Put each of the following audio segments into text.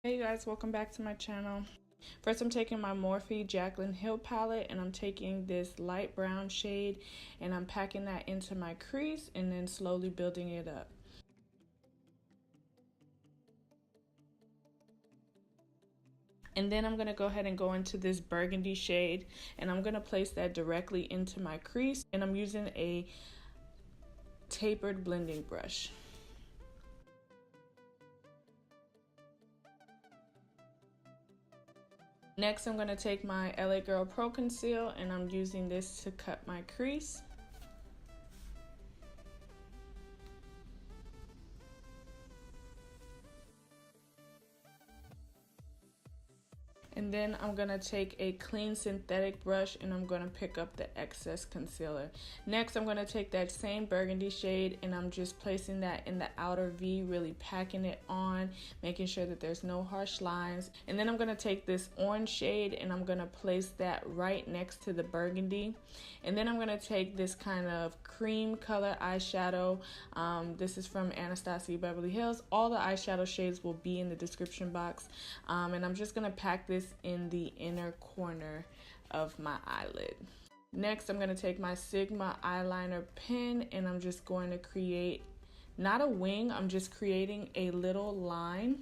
Hey guys, welcome back to my channel. First, I'm taking my Morphe Jaclyn Hill palette and I'm taking this light brown shade and I'm packing that into my crease and then slowly building it up. And then I'm going to go ahead and go into this burgundy shade and I'm going to place that directly into my crease, and I'm using a tapered blending brush. Next, I'm going to take my LA Girl Pro Conceal and I'm using this to cut my crease. And then I'm going to take a clean synthetic brush and I'm going to pick up the excess concealer. Next, I'm going to take that same burgundy shade and I'm just placing that in the outer V, really packing it on, making sure that there's no harsh lines. And then I'm going to take this orange shade and I'm going to place that right next to the burgundy. And then I'm going to take this kind of cream color eyeshadow. This is from Anastasia Beverly Hills. All the eyeshadow shades will be in the description box. And I'm just going to pack this in the inner corner of my eyelid. Next, I'm going to take my Sigma eyeliner pen and I'm just going to create not a wing, I'm just creating a little line.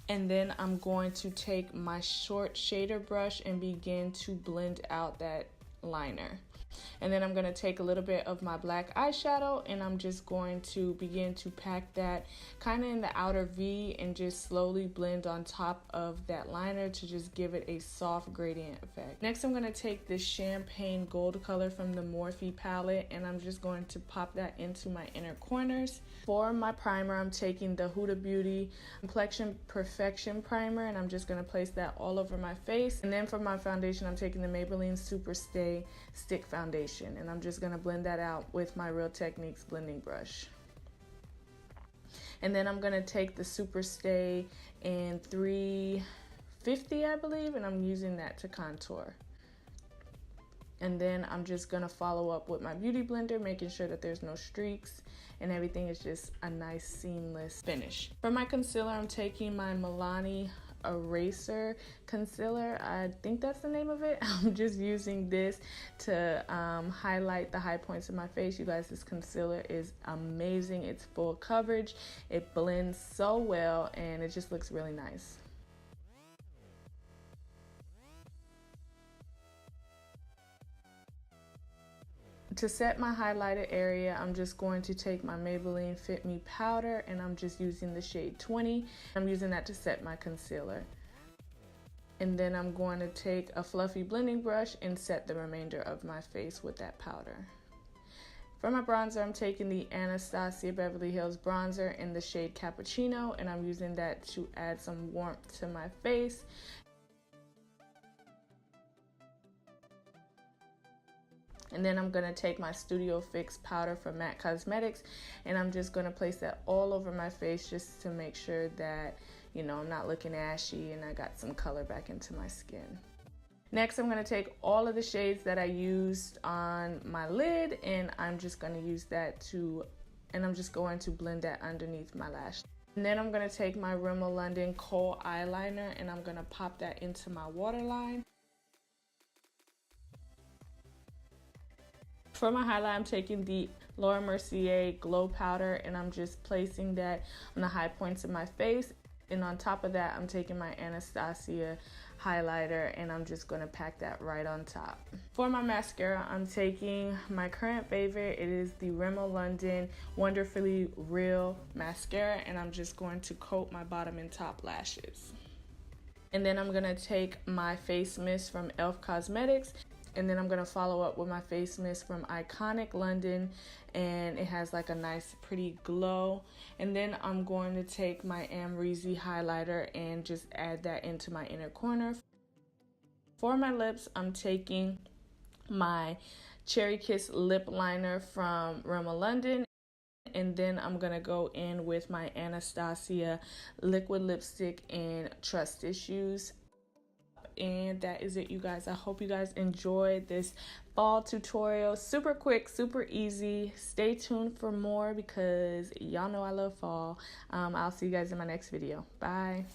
And then I'm going to take my short shader brush and begin to blend out that liner. And then I'm going to take a little bit of my black eyeshadow and I'm just going to begin to pack that kind of in the outer V and just slowly blend on top of that liner to just give it a soft gradient effect. Next, I'm going to take this champagne gold color from the Morphe palette and I'm just going to pop that into my inner corners. For my primer, I'm taking the Huda Beauty Complexion Perfection Primer and I'm just going to place that all over my face. And then for my foundation, I'm taking the Maybelline SuperStay Stick Foundation and I'm just going to blend that out with my Real Techniques blending brush. And then I'm going to take the SuperStay in 350, I believe, and I'm using that to contour. And then I'm just going to follow up with my beauty blender, making sure that there's no streaks and everything is just a nice seamless finish. For my concealer, I'm taking my Milani Eraser Concealer. I think that's the name of it. I'm just using this to highlight the high points of my face. You guys, this concealer is amazing. It's full coverage. It blends so well and it just looks really nice. To set my highlighted area, I'm just going to take my Maybelline Fit Me powder and I'm just using the shade 20. I'm using that to set my concealer. And then I'm going to take a fluffy blending brush and set the remainder of my face with that powder. For my bronzer, I'm taking the Anastasia Beverly Hills bronzer in the shade Cappuccino and I'm using that to add some warmth to my face. And then I'm going to take my Studio Fix powder from MAC Cosmetics and I'm just going to place that all over my face just to make sure that, you know, I'm not looking ashy and I got some color back into my skin. Next, I'm going to take all of the shades that I used on my lid and I'm just going to use that I'm just going to blend that underneath my lash. And then I'm going to take my Rimmel London Kohl eyeliner and I'm going to pop that into my waterline. For my highlight, I'm taking the Laura Mercier Glow Powder and I'm just placing that on the high points of my face. And on top of that, I'm taking my Anastasia highlighter and I'm just going to pack that right on top. For my mascara, I'm taking my current favorite. It is the Rimmel London Wonderfully Real Mascara and I'm just going to coat my bottom and top lashes. And then I'm going to take my face mist from e.l.f. Cosmetics. And then I'm going to follow up with my face mist from Iconic London and it has like a nice pretty glow. And then I'm going to take my Amrezy highlighter and just add that into my inner corner. For my lips, I'm taking my Cherry Kiss lip liner from Rimmel London. And then I'm going to go in with my Anastasia liquid lipstick in Trust Issues. And that is it, you guys. I hope you guys enjoyed this fall tutorial. Super quick, super easy. Stay tuned for more because y'all know I love fall. I'll see you guys in my next video. Bye.